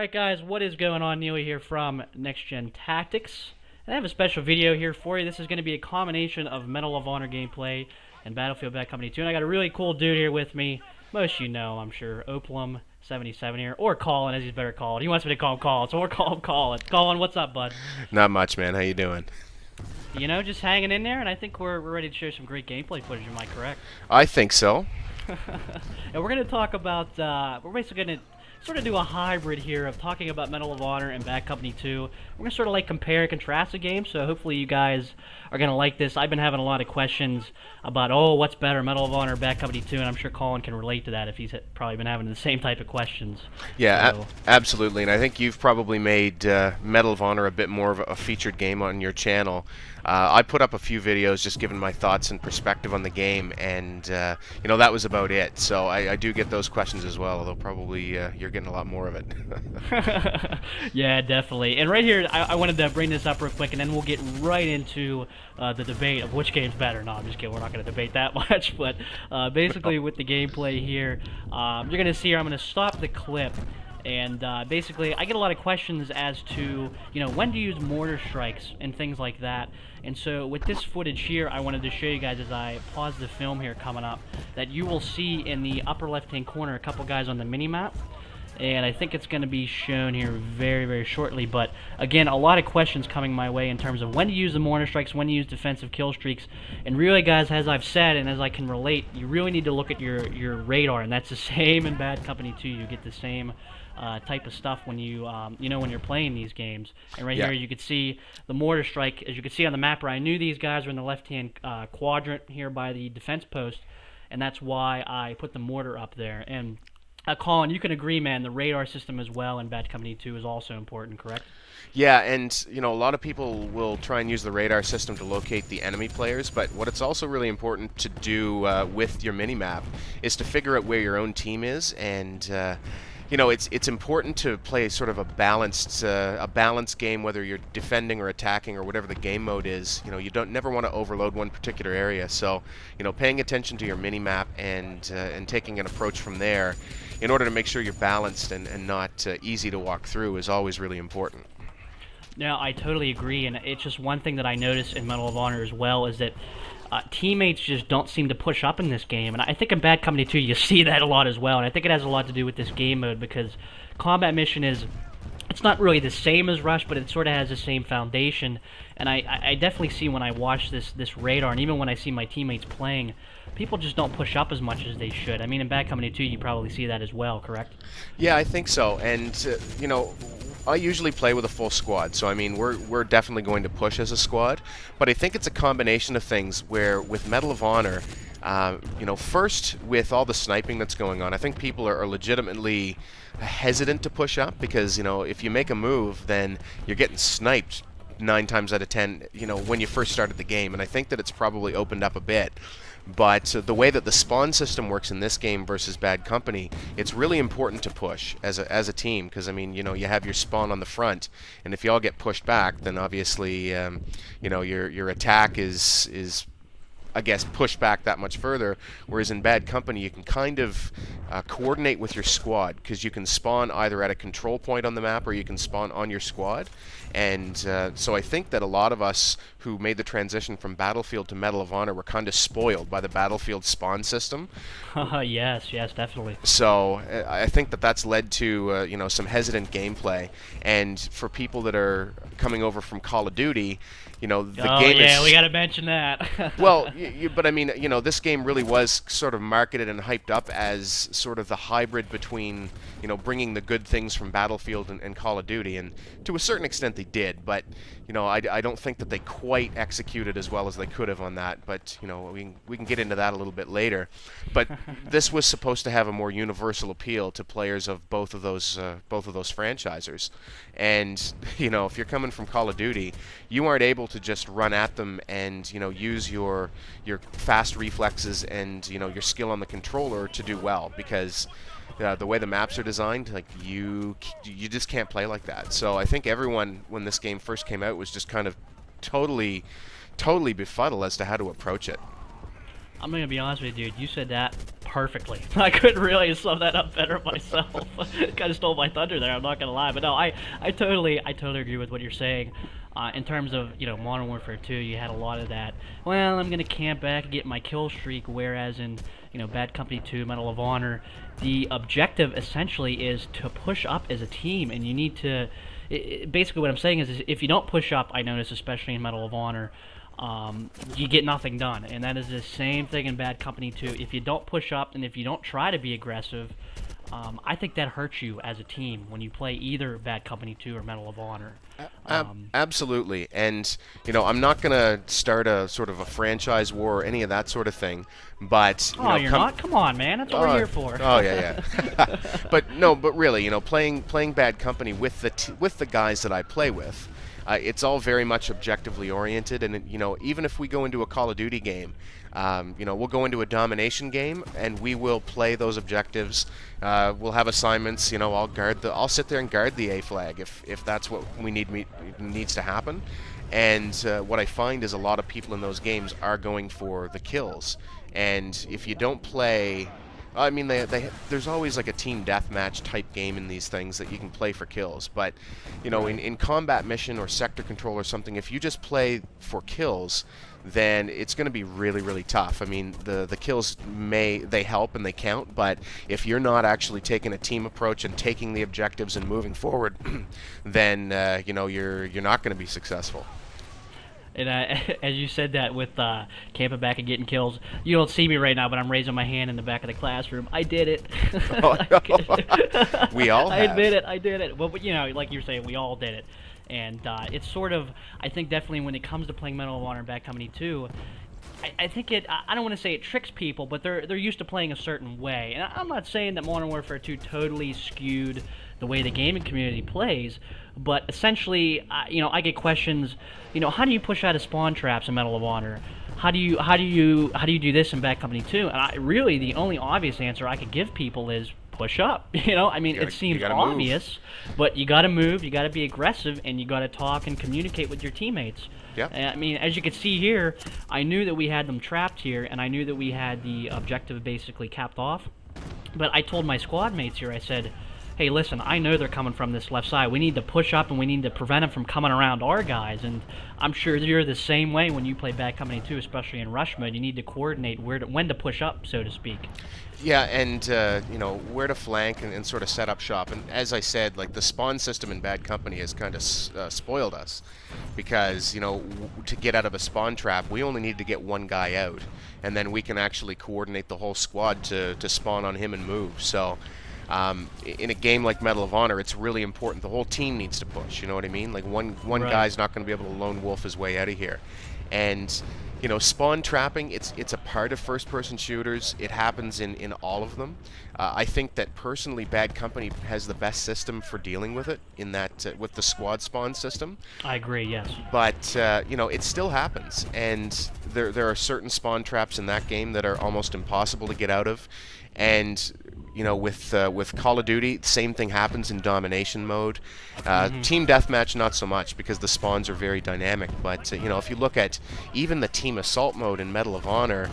Alright guys, what is going on? Neely here from Next Gen Tactics. And I have a special video here for you. This is going to be a combination of Medal of Honor gameplay and Battlefield Bad Company 2. And I got a really cool dude here with me. Most of you know, I'm sure. Oplim 77 here. Or Colin, as he's better called. He wants me to call him Colin, so we'll call him Colin. Colin, what's up, bud? Not much, man. How you doing? You know, just hanging in there, and I think we're ready to show some great gameplay footage. Am I correct? I think so. And we're going to talk about, we're basically going to sort of do a hybrid here of talking about Medal of Honor and Bad Company 2. We're going to sort of like compare and contrast the games, so hopefully you guys are going to like this. I've been having a lot of questions about, oh, what's better, Medal of Honor or Bad Company 2, and I'm sure Colin can relate to that if he's probably been having the same type of questions. Yeah, so. Absolutely, and I think you've probably made Medal of Honor a bit more of a featured game on your channel. I put up a few videos just giving my thoughts and perspective on the game, and you know, that was about it. So I do get those questions as well, although probably you're getting a lot more of it. Yeah, definitely. And right here, I wanted to bring this up real quick, and then we'll get right into the debate of which game's better. No, I'm just kidding. We're not going to debate that much. But basically, with the gameplay here, you're going to see here, I'm going to stop the clip. And basically, I get a lot of questions as to, you know, when to use mortar strikes and things like that. And so with this footage here, I wanted to show you guys as I pause the film here coming up, that you will see in the upper left-hand corner a couple guys on the mini-map. And I think it's going to be shown here very, very shortly. But again, a lot of questions coming my way in terms of when to use the mortar strikes, when to use defensive kill streaks. And really, guys, as I've said and as I can relate, you really need to look at your radar. And that's the same in Bad Company 2. You get the same type of stuff when you you know, when you're playing these games. And right here you can see the mortar strike, as you can see on the map where I knew these guys were in the left-hand quadrant here by the defense post, and that's why I put the mortar up there. And Colin, you can agree, man, the radar system as well in Bad Company 2 is also important, correct? Yeah, and you know, a lot of people will try and use the radar system to locate the enemy players, but what it's also really important to do with your mini-map is to figure out where your own team is. And you know, it's important to play sort of a balanced game, whether you're defending or attacking or whatever the game mode is. You know, you never want to overload one particular area. So, you know, paying attention to your mini-map and taking an approach from there, in order to make sure you're balanced and not easy to walk through, is always really important. Now, I totally agree, and it's just one thing that I noticed in Medal of Honor as well is that teammates just don't seem to push up in this game. And I think in Bad Company 2 you see that a lot as well, and I think it has a lot to do with this game mode, because combat mission is, it's not really the same as Rush, but it sort of has the same foundation. And I definitely see when I watch this radar, and even when I see my teammates playing, people just don't push up as much as they should. I mean, in Bad Company 2 you probably see that as well, correct? Yeah, I think so. And you know, I usually play with a full squad, so I mean, we're definitely going to push as a squad. But I think it's a combination of things where with Medal of Honor, you know, first with all the sniping that's going on, I think people are legitimately hesitant to push up, because, you know, if you make a move, then you're getting sniped 9 times out of 10, you know, when you first started the game. And I think that it's probably opened up a bit. But the way that the spawn system works in this game versus Bad Company, it's really important to push as a team, because I mean, you know, you have your spawn on the front, and if you all get pushed back, then obviously you know, your attack is I guess pushed back that much further. Whereas in Bad Company you can kind of coordinate with your squad, because you can spawn either at a control point on the map or you can spawn on your squad. And so I think that a lot of us who made the transition from Battlefield to Medal of Honor were kind of spoiled by the Battlefield spawn system. Yes, definitely. So I think that that's led to you know, some hesitant gameplay. And for people that are coming over from Call of Duty, you know, the game is... we got to mention that. Well, but I mean, you know, this game really was sort of marketed and hyped up as sort of the hybrid between, you know, bringing the good things from Battlefield and Call of Duty, and to a certain extent they did, but, you know, I don't think that they quite executed as well as they could have on that. But, you know, we can get into that a little bit later. But this was supposed to have a more universal appeal to players of both of those franchisers. And, you know, if you're coming from Call of Duty, you aren't able to just run at them and, you know, use your fast reflexes and, you know, your skill on the controller to do well, because the way the maps are designed, like, you just can't play like that. So I think everyone, when this game first came out, was just kind of totally befuddled as to how to approach it. I'm gonna be honest with you, dude. You said that perfectly. I couldn't really sum that up better myself. Kind of stole my thunder there. I'm not gonna lie, but no, I totally agree with what you're saying. In terms of Modern Warfare 2, you had a lot of that. Well, I'm gonna camp back and get my kill streak. Whereas in Bad Company 2, Medal of Honor, the objective essentially is to push up as a team, and you need to. Basically, what I'm saying is if you don't push up, I notice, especially in Medal of Honor, you get nothing done. And that is the same thing in Bad Company 2. If you don't push up and if you don't try to be aggressive, I think that hurts you as a team when you play either Bad Company 2 or Medal of Honor. Absolutely. And, I'm not going to start a sort of a franchise war or any of that sort of thing, but... you're not? Come on, man. That's what we're here for. Oh, yeah. But really, playing Bad Company with the guys that I play with, it's all very much objectively oriented, and even if we go into a Call of Duty game, we'll go into a domination game, and we will play those objectives. We'll have assignments. I'll sit there and guard the A flag if that's what needs to happen. And what I find is a lot of people in those games are going for the kills, and if you don't play. I mean, there's always like a team deathmatch type game in these things that you can play for kills. But, in combat mission or sector control or something, if you just play for kills, then it's going to be really, really tough. I mean, the kills they help and they count, but if you're not actually taking a team approach and taking the objectives and moving forward, then you're not going to be successful. And as you said that with camping back and getting kills, you don't see me right now, but I'm raising my hand in the back of the classroom. I did it. We all have. I admit it. I did it. Well, but like you're saying, we all did it. And it's sort of, I think definitely when it comes to playing Medal of Honor and Bad Company 2, I think I don't want to say it tricks people, but they're used to playing a certain way. And I'm not saying that Modern Warfare 2 totally skewed the way the gaming community plays, but essentially, I get questions. How do you push out of spawn traps in Medal of Honor? How do you do this in Bad Company 2? And really, the only obvious answer I could give people is push up. I mean, it seems obvious, but you got to move, you got to be aggressive, and you got to talk and communicate with your teammates. Yeah. I mean, as you can see here, I knew that we had them trapped here, and I knew that we had the objective basically capped off. But I told my squad mates here, I said, hey, listen, I know they're coming from this left side. We need to push up, and we need to prevent them from coming around our guys. And I'm sure you're the same way when you play Bad Company 2, especially in rush mode. You need to coordinate when to push up, so to speak. Yeah, and where to flank and sort of set up shop. And as I said, like the spawn system in Bad Company has kind of spoiled us, because to get out of a spawn trap, we only need to get one guy out, and then we can actually coordinate the whole squad to spawn on him and move. So. In a game like Medal of Honor, it's really important. The whole team needs to push. You know what I mean? Like one right. guy's not going to be able to lone wolf his way out of here. And spawn trapping, it's a part of first-person shooters. It happens in all of them. I think that personally, Bad Company has the best system for dealing with it. In that with the squad spawn system. I agree. Yes. But it still happens, and there are certain spawn traps in that game that are almost impossible to get out of, and. With Call of Duty, the same thing happens in domination mode. Team deathmatch, not so much, because the spawns are very dynamic. But if you look at even the team assault mode in Medal of Honor,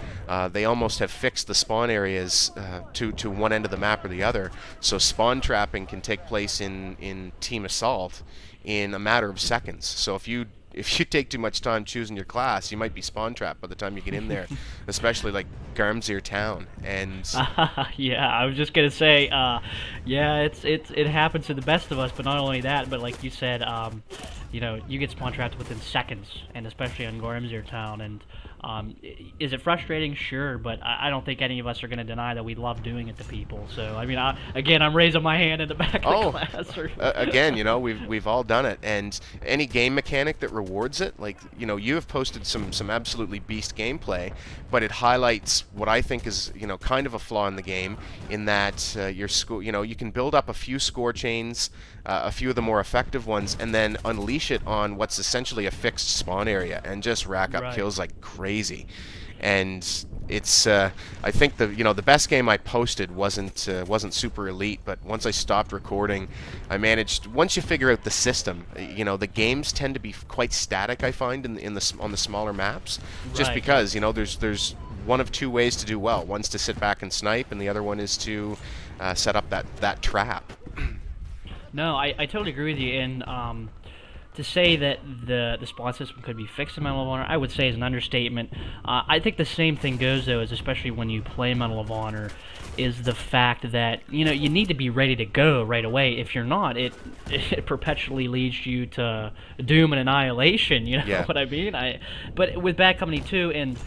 they almost have fixed the spawn areas to one end of the map or the other. So spawn trapping can take place in team assault in a matter of seconds. So if you take too much time choosing your class, you might be spawn trapped by the time you get in there, especially like Garmsir town. And yeah, I was just gonna say, yeah, it happens to the best of us. But not only that, but like you said, you get spawn trapped within seconds, and especially on Garmsir town. And is it frustrating? Sure, but I don't think any of us are going to deny that we love doing it to people. So I mean, again, I'm raising my hand in the back of the class. Again, we've all done it, and any game mechanic that rewards it, like you have posted some absolutely beast gameplay, but it highlights what I think is kind of a flaw in the game, in that your score, you can build up a few score chains, a few of the more effective ones, and then unleash it on what's essentially a fixed spawn area and just rack up kills like crazy. And it's I think the best game I posted wasn't super elite, but once I stopped recording, I managed. Once you figure out the system, the games tend to be quite static. I find on the smaller maps, just because there's one of two ways to do well. One's to sit back and snipe, and the other one is to set up that trap. No, I totally agree with you. And to say that the spawn system could be fixed in Medal of Honor, I would say is an understatement. I think the same thing goes, though, is especially when you play Medal of Honor, is the fact that, you know, you need to be ready to go right away. If you're not, it perpetually leads you to doom and annihilation, you know what I mean? But with Bad Company 2, and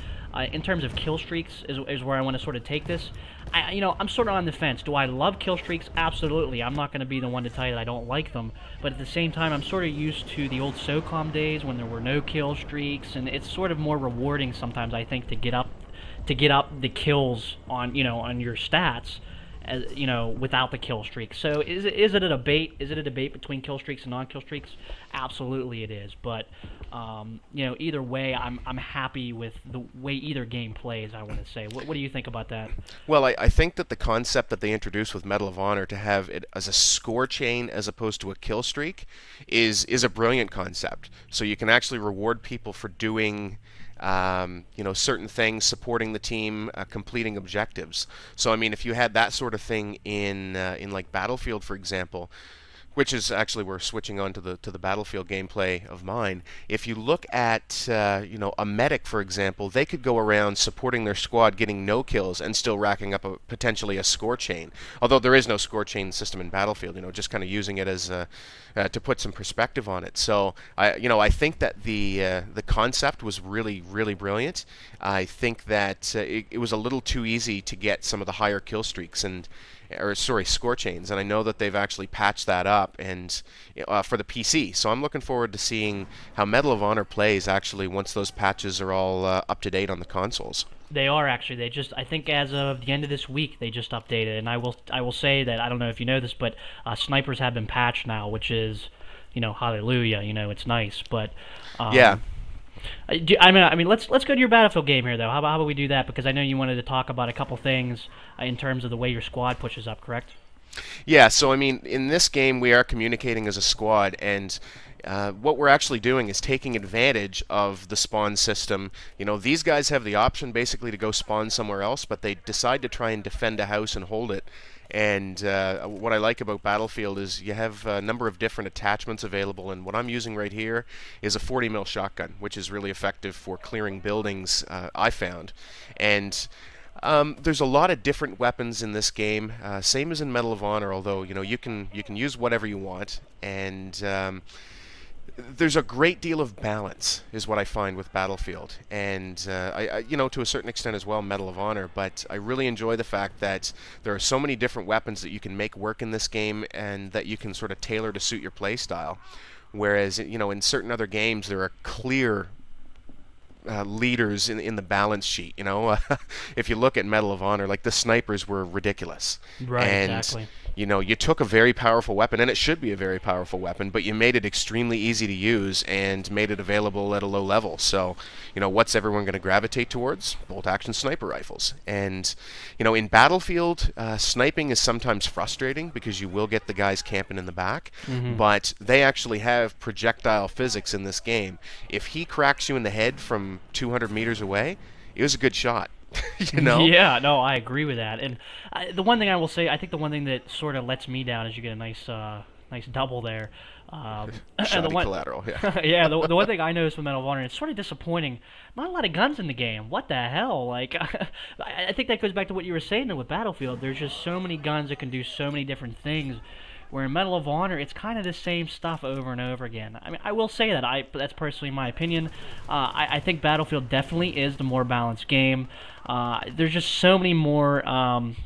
in terms of kill streaks is where I want to sort of take this. I'm sort of on the fence. Do I love kill streaks? Absolutely. I'm not going to be the one to tell you that I don't like them. But at the same time, I'm sort of used to the old SOCOM days when there were no kill streaks, and it's sort of more rewarding sometimes, I think, to get up the kills on your stats, as without the kill streak. So is it a debate? Is it a debate between kill streaks and non-kill streaks? Absolutely, it is. But either way, I'm happy with the way either game plays, I want to say. What do you think about that? Well, I think that the concept that they introduced with Medal of Honor to have it as a score chain as opposed to a kill streak is a brilliant concept. So you can actually reward people for doing certain things, supporting the team, completing objectives. So I mean, if you had that sort of thing in like Battlefield, for example, which is actually, we're switching on to the Battlefield gameplay of mine. If you look at a medic, for example, they could go around supporting their squad, getting no kills, and still racking up potentially a score chain. Although there is no score chain system in Battlefield, just kind of using it as to put some perspective on it. So I think that the concept was really, really brilliant. I think that it was a little too easy to get some of the higher kill streaks score chains, and I know that they've actually patched that up and for the PC. So I'm looking forward to seeing how Medal of Honor plays actually once those patches are all up to date on the consoles. They are actually. I think as of the end of this week, they just updated. And I will say that, I don't know if you know this, but snipers have been patched now, which is, hallelujah. It's nice. But yeah. I mean, let's go to your Battlefield game here, though. How about we do that? Because I know you wanted to talk about a couple things in terms of the way your squad pushes up, correct? Yeah, so I mean, in this game we are communicating as a squad, and what we're actually doing is taking advantage of the spawn system. These guys have the option basically to go spawn somewhere else, but they decide to try and defend a house and hold it. And what I like about Battlefield is you have a number of different attachments available, and what I'm using right here is a 40 mil shotgun, which is really effective for clearing buildings, I found. And there's a lot of different weapons in this game, same as in Medal of Honor, although you can use whatever you want, and there's a great deal of balance, is what I find with Battlefield, and to a certain extent as well, Medal of Honor. But I really enjoy the fact that there are so many different weapons that you can make work in this game, and that you can sort of tailor to suit your play style. Whereas in certain other games there are clear leaders in the balance sheet. If you look at Medal of Honor, like the snipers were ridiculous. Right, and, exactly. You took a very powerful weapon, and it should be a very powerful weapon, but you made it extremely easy to use and made it available at a low level. So, what's everyone going to gravitate towards? Bolt-action sniper rifles. And, in Battlefield, sniping is sometimes frustrating because you will get the guys camping in the back, but they actually have projectile physics in this game. If he cracks you in the head from 200 meters away, it was a good shot. Yeah, no, I agree with that. And the one thing I will say, I think the one thing that sort of lets me down is you get a nice double there. Collateral, yeah. Yeah, the one thing I noticed with Medal of Honor, it's sort of disappointing. Not a lot of guns in the game. What the hell? Like, I think that goes back to what you were saying though with Battlefield. There's just so many guns that can do so many different things. Where in Medal of Honor, it's kind of the same stuff over and over again. I mean, I will say that. That's personally my opinion. I think Battlefield definitely is the more balanced game. There's just so many more,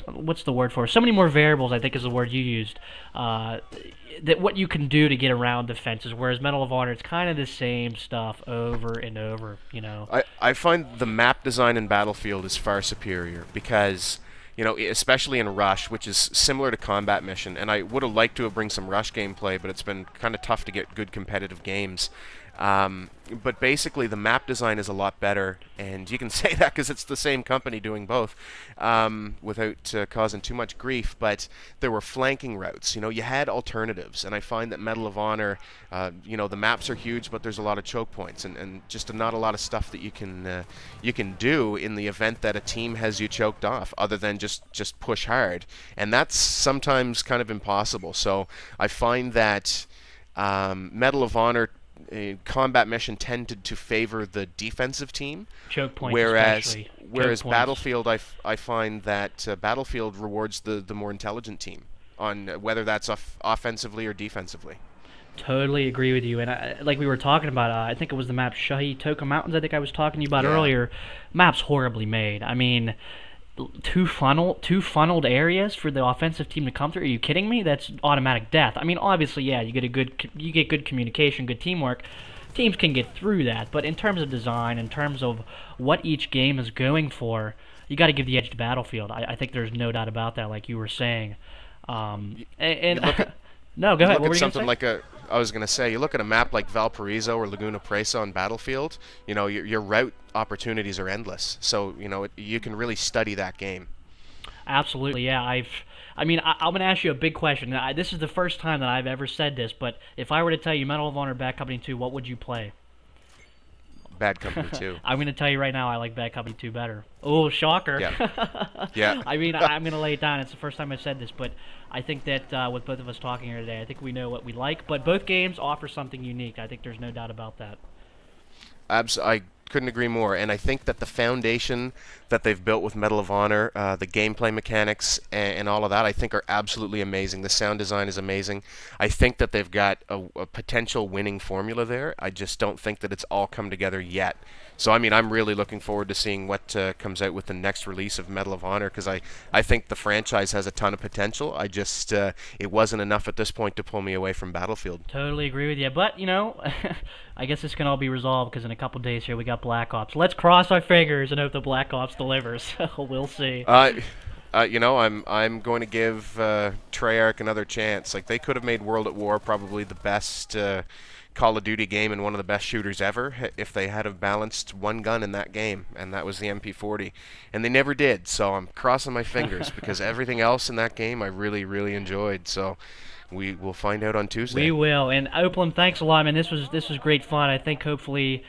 what's the word for it? So many more variables, I think is the word you used, that what you can do to get around defenses, whereas Medal of Honor, it's kind of the same stuff over and over, I find the map design in Battlefield is far superior because... especially in Rush, which is similar to Combat Mission, and I would have liked to have bring some Rush gameplay, but it's been kind of tough to get good competitive games. But basically, the map design is a lot better, and you can say that because it's the same company doing both, without causing too much grief. But there were flanking routes. You know, you had alternatives, and I find that Medal of Honor, you know, the maps are huge, but there's a lot of choke points, and just not a lot of stuff that you can do in the event that a team has you choked off, other than just push hard, and that's sometimes kind of impossible. So I find that Medal of Honor combat mission tended to favor the defensive team, choke points, whereas Battlefield, I find that Battlefield rewards the more intelligent team on whether that's offensively or defensively. Totally agree with you, and like we were talking about, I think it was the map Shahi Toka Mountains. I think I was talking to you about earlier. Map's horribly made. I mean, two funneled areas for the offensive team to come through. Are you kidding me? That's automatic death. I mean, obviously, yeah, you get good communication, good teamwork. Teams can get through that, but in terms of design, in terms of what each game is going for, you got to give the edge to Battlefield. I think there's no doubt about that, like you were saying. No, go ahead. What were you something like I was going to say, you look at a map like Valparaiso or Laguna Presa on Battlefield, you know, your route opportunities are endless. So, you know, you can really study that game. Absolutely, yeah. I'm going to ask you a big question. This is the first time that I've ever said this, but if I were to tell you Medal of Honor Bad Company 2, what would you play? Bad Company 2. I'm going to tell you right now I like Bad Company 2 better. Oh, shocker. Yeah. I mean, I'm going to lay it down. It's the first time I've said this, but I think that with both of us talking here today, I think we know what we like, but both games offer something unique. I think there's no doubt about that. I couldn't agree more, and I think that the foundation that they've built with Medal of Honor, the gameplay mechanics and all of that, I think are absolutely amazing. The sound design is amazing. I think that they've got a potential winning formula there. I just don't think that it's all come together yet. So, I mean, I'm really looking forward to seeing what comes out with the next release of Medal of Honor, because I think the franchise has a ton of potential. I just, it wasn't enough at this point to pull me away from Battlefield. Totally agree with you. But, you know, I guess this can all be resolved, because in a couple days here we got Black Ops. Let's cross our fingers and hope the Black Ops delivers. We'll see. You know, I'm going to give Treyarch another chance. Like, they could have made World at War probably the best Call of Duty game and one of the best shooters ever if they had have balanced one gun in that game, and that was the MP40. And they never did, so I'm crossing my fingers because everything else in that game I really, really enjoyed. So we will find out on Tuesday. We will. And Oplim, thanks a lot, man. This was great fun. I think hopefully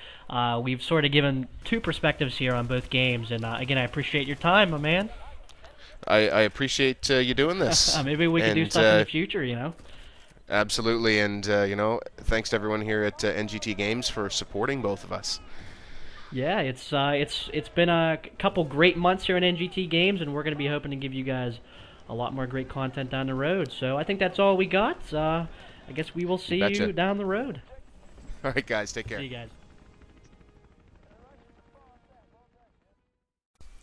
we've sort of given two perspectives here on both games. And again, I appreciate your time, my man. I appreciate you doing this. Maybe we can do stuff in the future, you know. Absolutely, and you know, thanks to everyone here at NGTGames for supporting both of us. Yeah, it's been a couple great months here in NGTGames, and we're going to be hoping to give you guys a lot more great content down the road. So I think that's all we got. I guess we will see you down the road. All right, guys, take care. See you guys.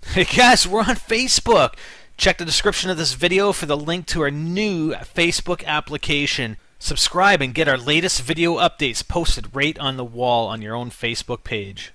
Hey guys, we're on Facebook. Check the description of this video for the link to our new Facebook application. Subscribe and get our latest video updates posted right on the wall on your own Facebook page.